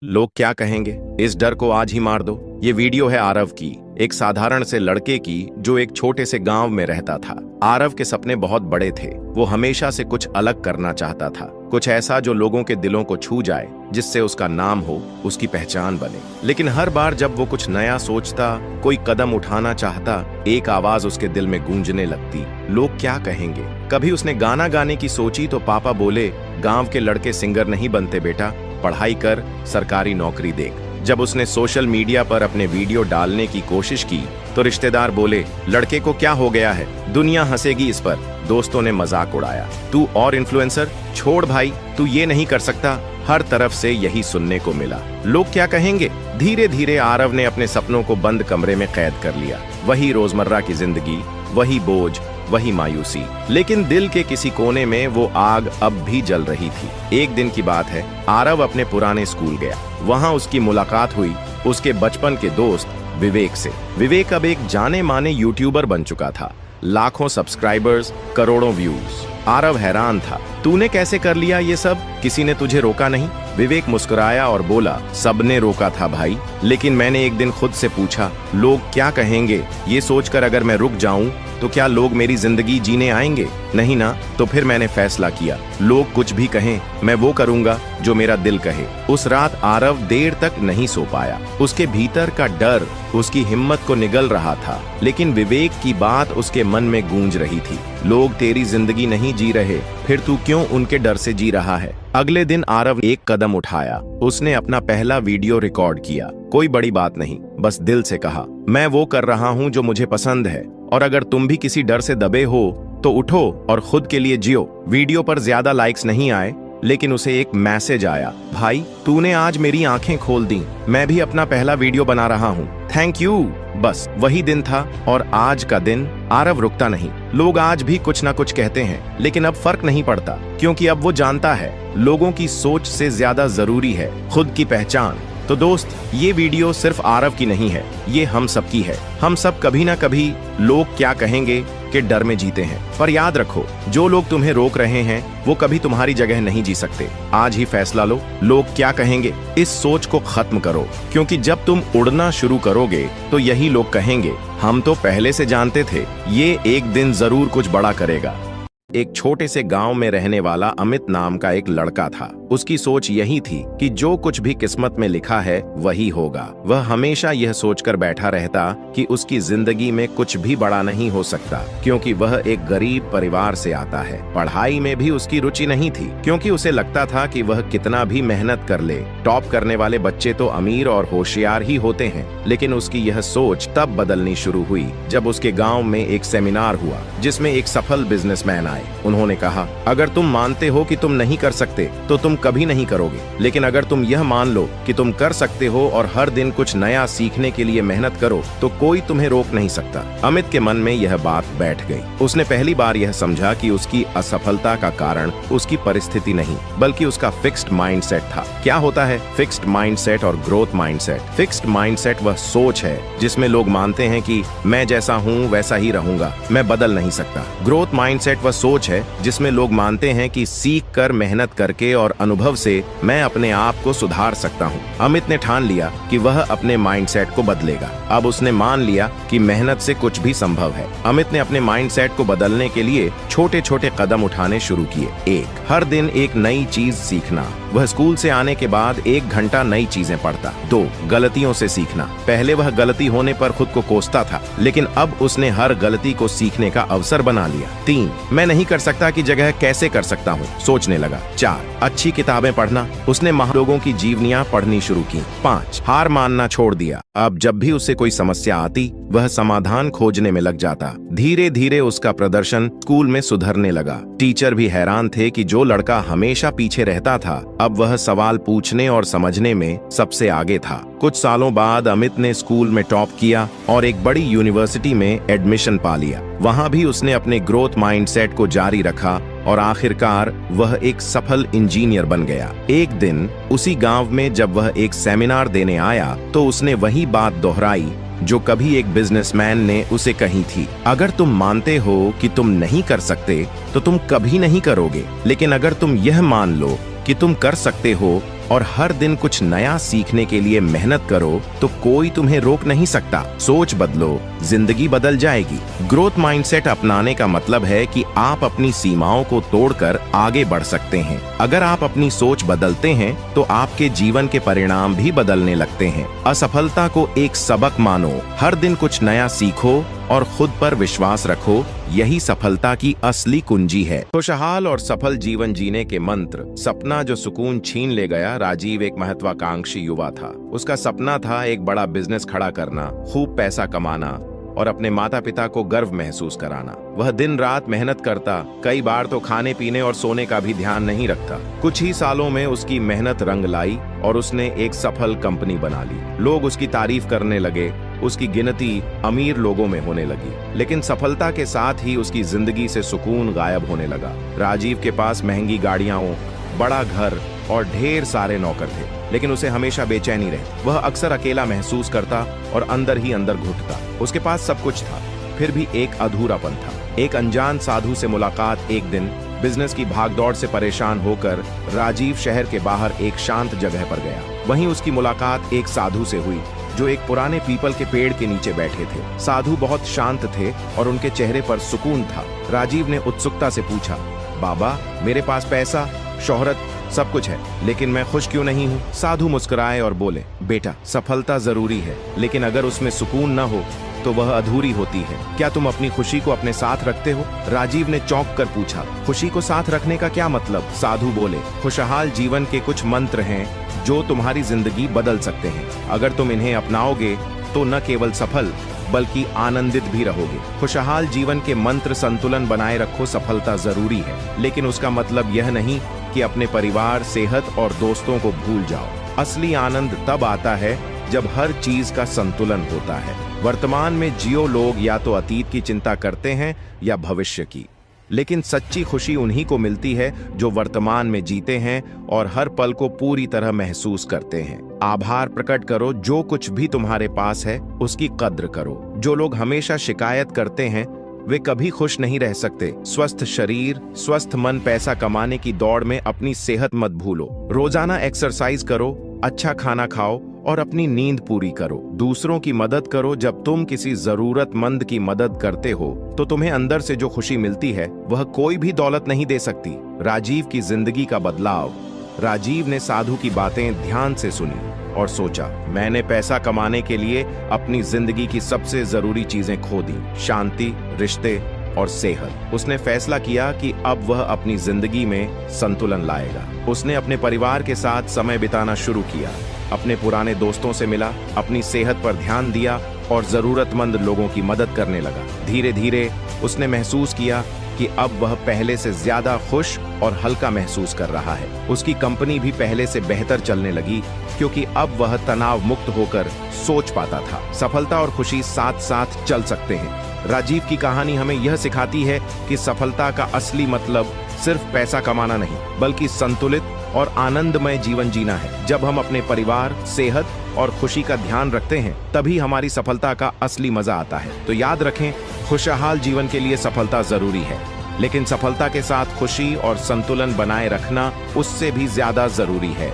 लोग क्या कहेंगे, इस डर को आज ही मार दो। ये वीडियो है आरव की, एक साधारण से लड़के की जो एक छोटे से गांव में रहता था। आरव के सपने बहुत बड़े थे। वो हमेशा से कुछ अलग करना चाहता था, कुछ ऐसा जो लोगों के दिलों को छू जाए, जिससे उसका नाम हो, उसकी पहचान बने। लेकिन हर बार जब वो कुछ नया सोचता, कोई कदम उठाना चाहता, एक आवाज उसके दिल में गूंजने लगती, लोग क्या कहेंगे। कभी उसने गाना गाने की सोची तो पापा बोले, गांव के लड़के सिंगर नहीं बनते बेटा, पढ़ाई कर, सरकारी नौकरी देख। जब उसने सोशल मीडिया पर अपने वीडियो डालने की कोशिश की तो रिश्तेदार बोले, लड़के को क्या हो गया है, दुनिया हंसेगी इस पर। दोस्तों ने मजाक उड़ाया, तू और इन्फ्लुएंसर, छोड़ भाई, तू ये नहीं कर सकता। हर तरफ से यही सुनने को मिला, लोग क्या कहेंगे। धीरे धीरे आरव ने अपने सपनों को बंद कमरे में कैद कर लिया। वही रोजमर्रा की जिंदगी, वही बोझ, वही मायूसी, लेकिन दिल के किसी कोने में वो आग अब भी जल रही थी। एक दिन की बात है, आरव अपने पुराने स्कूल गया। वहां उसकी मुलाकात हुई उसके बचपन के दोस्त विवेक से। विवेक अब एक जाने माने यूट्यूबर बन चुका था, लाखों सब्सक्राइबर्स, करोड़ों व्यूज। आरव हैरान था, तूने कैसे कर लिया ये सब, किसी ने तुझे रोका नहीं। विवेक मुस्कुराया और बोला, सबने रोका था भाई, लेकिन मैंने एक दिन खुद से पूछा, लोग क्या कहेंगे, ये सोचकर अगर मैं रुक जाऊं तो क्या लोग मेरी जिंदगी जीने आएंगे, नहीं ना। तो फिर मैंने फैसला किया, लोग कुछ भी कहें, मैं वो करूंगा जो मेरा दिल कहे। उस रात आरव देर तक नहीं सो पाया। उसके भीतर का डर उसकी हिम्मत को निगल रहा था, लेकिन विवेक की बात उसके मन में गूंज रही थी, लोग तेरी जिंदगी नहीं जी रहे, फिर तू क्यों उनके डर से जी रहा है। अगले दिन आरव एक कदम उठाया। उसने अपना पहला वीडियो रिकॉर्ड किया। कोई बड़ी बात नहीं, बस दिल से कहा, मैं वो कर रहा हूँ जो मुझे पसंद है, और अगर तुम भी किसी डर से दबे हो तो उठो और खुद के लिए जियो। वीडियो पर ज्यादा लाइक्स नहीं आए, लेकिन उसे एक मैसेज आया, भाई तूने आज मेरी आंखें खोल दी, मैं भी अपना पहला वीडियो बना रहा हूँ, थैंक यू। बस वही दिन था, और आज का दिन आरव रुकता नहीं। लोग आज भी कुछ ना कुछ कहते हैं, लेकिन अब फर्क नहीं पड़ता, क्योंकि अब वो जानता है, लोगों की सोच से ज्यादा जरूरी है खुद की पहचान। तो दोस्त, ये वीडियो सिर्फ आरव की नहीं है, ये हम सब की है। हम सब कभी ना कभी लोग क्या कहेंगे के डर में जीते हैं, पर याद रखो, जो लोग तुम्हें रोक रहे हैं वो कभी तुम्हारी जगह नहीं जी सकते। आज ही फैसला लो, लोग क्या कहेंगे, इस सोच को खत्म करो, क्योंकि जब तुम उड़ना शुरू करोगे तो यही लोग कहेंगे, हम तो पहले से जानते थे, ये एक दिन जरूर कुछ बड़ा करेगा। एक छोटे से गांव में रहने वाला अमित नाम का एक लड़का था। उसकी सोच यही थी कि जो कुछ भी किस्मत में लिखा है वही होगा। वह हमेशा यह सोचकर बैठा रहता कि उसकी जिंदगी में कुछ भी बड़ा नहीं हो सकता, क्योंकि वह एक गरीब परिवार से आता है। पढ़ाई में भी उसकी रुचि नहीं थी, क्योंकि उसे लगता था कि वह कितना भी मेहनत कर ले, टॉप करने वाले बच्चे तो अमीर और होशियार ही होते हैं। लेकिन उसकी यह सोच तब बदलनी शुरू हुई जब उसके गाँव में एक सेमिनार हुआ, जिसमें एक सफल बिजनेसमैन आए। उन्होंने कहा, अगर तुम मानते हो कि तुम नहीं कर सकते तो तुम कभी नहीं करोगे, लेकिन अगर तुम यह मान लो कि तुम कर सकते हो और हर दिन कुछ नया सीखने के लिए मेहनत करो तो कोई तुम्हें रोक नहीं सकता। अमित के मन में यह बात बैठ गई। उसने पहली बार यह समझा कि उसकी असफलता का कारण उसकी परिस्थिति नहीं, बल्कि उसका फिक्स्ड माइंडसेट था। क्या होता है फिक्स्ड माइंडसेट और ग्रोथ माइंडसेट? फिक्स्ड माइंडसेट वह सोच है जिसमें लोग मानते हैं कि मैं जैसा हूँ वैसा ही रहूंगा, मैं बदल नहीं सकता। ग्रोथ माइंडसेट वह सोच है जिसमें लोग मानते हैं कि सीख कर, मेहनत करके और अनुभव से मैं अपने आप को सुधार सकता हूँ। अमित ने ठान लिया कि वह अपने माइंडसेट को बदलेगा। अब उसने मान लिया कि मेहनत से कुछ भी संभव है। अमित ने अपने माइंडसेट को बदलने के लिए छोटे छोटे कदम उठाने शुरू किए। 1, हर दिन एक नई चीज सीखना। वह स्कूल से आने के बाद 1 घंटा नई चीजें पढ़ता। 2, गलतियों से सीखना। पहले वह गलती होने पर खुद को कोसता था, लेकिन अब उसने हर गलती को सीखने का अवसर बना लिया। 3, मैं नहीं कर सकता की जगह कैसे कर सकता हूँ सोचने लगा। 4, अच्छी किताबें पढ़ना। उसने महान लोगों की जीवनियां पढ़नी शुरू की। 5, हार मानना छोड़ दिया। अब जब भी उसे कोई समस्या आती वह समाधान खोजने में लग जाता। धीरे धीरे उसका प्रदर्शन स्कूल में सुधरने लगा। टीचर भी हैरान थे कि जो लड़का हमेशा पीछे रहता था अब वह सवाल पूछने और समझने में सबसे आगे था। कुछ सालों बाद अमित ने स्कूल में टॉप किया और एक बड़ी यूनिवर्सिटी में एडमिशन पा लिया। वहां भी उसने अपने ग्रोथ माइंडसेट को जारी रखा और आखिरकार वह एक सफल इंजीनियर बन गया। एक दिन उसी गांव में जब वह एक सेमिनार देने आया तो उसने वही बात दोहराई जो कभी एक बिजनेसमैन ने उसे कही थी, अगर तुम मानते हो कि तुम नहीं कर सकते तो तुम कभी नहीं करोगे, लेकिन अगर तुम यह मान लो कि तुम कर सकते हो और हर दिन कुछ नया सीखने के लिए मेहनत करो तो कोई तुम्हें रोक नहीं सकता। सोच बदलो, जिंदगी बदल जाएगी। ग्रोथ माइंडसेट अपनाने का मतलब है कि आप अपनी सीमाओं को तोड़कर आगे बढ़ सकते हैं। अगर आप अपनी सोच बदलते हैं तो आपके जीवन के परिणाम भी बदलने लगते हैं। असफलता को एक सबक मानो, हर दिन कुछ नया सीखो और खुद पर विश्वास रखो, यही सफलता की असली कुंजी है। खुशहाल और सफल जीवन जीने के मंत्र। सपना जो सुकून छीन ले गया। राजीव एक महत्वाकांक्षी युवा था। उसका सपना था एक बड़ा बिजनेस खड़ा करना, खूब पैसा कमाना और अपने माता पिता को गर्व महसूस कराना। वह दिन रात मेहनत करता, कई बार तो खाने पीने और सोने का भी ध्यान नहीं रखता। कुछ ही सालों में उसकी मेहनत रंग लाई और उसने एक सफल कंपनी बना ली। लोग उसकी तारीफ करने लगे, उसकी गिनती अमीर लोगों में होने लगी। लेकिन सफलता के साथ ही उसकी जिंदगी से सुकून गायब होने लगा। राजीव के पास महंगी गाड़ियां, बड़ा घर और ढेर सारे नौकर थे, लेकिन उसे हमेशा बेचैनी रही। वह अक्सर अकेला महसूस करता और अंदर ही अंदर घुटता। उसके पास सब कुछ था, फिर भी एक अधूरापन था। एक अनजान साधु से मुलाकात। एक दिन बिजनेस की भागदौड़ से परेशान होकर राजीव शहर के बाहर एक शांत जगह पर गया। वहीं उसकी मुलाकात एक साधु से हुई जो एक पुराने पीपल के पेड़ के नीचे बैठे थे। साधु बहुत शांत थे और उनके चेहरे पर सुकून था। राजीव ने उत्सुकता से पूछा, बाबा, मेरे पास पैसा, शोहरत, सब कुछ है, लेकिन मैं खुश क्यों नहीं हूँ? साधु मुस्कुराए और बोले, बेटा, सफलता जरूरी है, लेकिन अगर उसमें सुकून न हो तो वह अधूरी होती है। क्या तुम अपनी खुशी को अपने साथ रखते हो? राजीव ने चौंक कर पूछा, खुशी को साथ रखने का क्या मतलब? साधु बोले, खुशहाल जीवन के कुछ मंत्र हैं जो तुम्हारी जिंदगी बदल सकते हैं। अगर तुम इन्हें अपनाओगे तो न केवल सफल बल्कि आनंदित भी रहोगे। खुशहाल जीवन के मंत्र। संतुलन बनाए रखो। सफलता जरूरी है, लेकिन उसका मतलब यह नहीं कि अपने परिवार, सेहत और दोस्तों को भूल जाओ। असली आनंद तब आता है जब हर चीज का संतुलन होता है। वर्तमान में जियो। लोग या तो अतीत की चिंता करते हैं या भविष्य की, लेकिन सच्ची खुशी उन्हीं को मिलती है जो वर्तमान में जीते हैं और हर पल को पूरी तरह महसूस करते हैं। आभार प्रकट करो, जो कुछ भी तुम्हारे पास है उसकी कद्र करो। जो लोग हमेशा शिकायत करते हैं वे कभी खुश नहीं रह सकते। स्वस्थ शरीर, स्वस्थ मन। पैसा कमाने की दौड़ में अपनी सेहत मत भूलो। रोजाना एक्सरसाइज करो, अच्छा खाना खाओ और अपनी नींद पूरी करो। दूसरों की मदद करो। जब तुम किसी जरूरतमंद की मदद करते हो तो तुम्हें अंदर से जो खुशी मिलती है वह कोई भी दौलत नहीं दे सकती। राजीव की जिंदगी का बदलाव। राजीव ने साधु की बातें ध्यान से सुनी और सोचा, मैंने पैसा कमाने के लिए अपनी जिंदगी की सबसे जरूरी चीजें खो दी, शांति, रिश्ते और सेहत। उसने फैसला किया कि अब वह अपनी जिंदगी में संतुलन लाएगा। उसने अपने परिवार के साथ समय बिताना शुरू किया, अपने पुराने दोस्तों से मिला, अपनी सेहत पर ध्यान दिया और जरूरतमंद लोगों की मदद करने लगा। धीरे धीरे उसने महसूस किया कि अब वह पहले से ज्यादा खुश और हल्का महसूस कर रहा है। उसकी कंपनी भी पहले से बेहतर चलने लगी क्योंकि अब वह तनाव मुक्त होकर सोच पाता था। सफलता और खुशी साथ साथ चल सकते हैं। राजीव की कहानी हमें यह सिखाती है कि सफलता का असली मतलब सिर्फ पैसा कमाना नहीं, बल्कि संतुलित और आनंदमय जीवन जीना है। जब हम अपने परिवार, सेहत और खुशी का ध्यान रखते हैं तभी हमारी सफलता का असली मजा आता है। तो याद रखें, खुशहाल जीवन के लिए सफलता जरूरी है, लेकिन सफलता के साथ खुशी और संतुलन बनाए रखना उससे भी ज्यादा जरूरी है।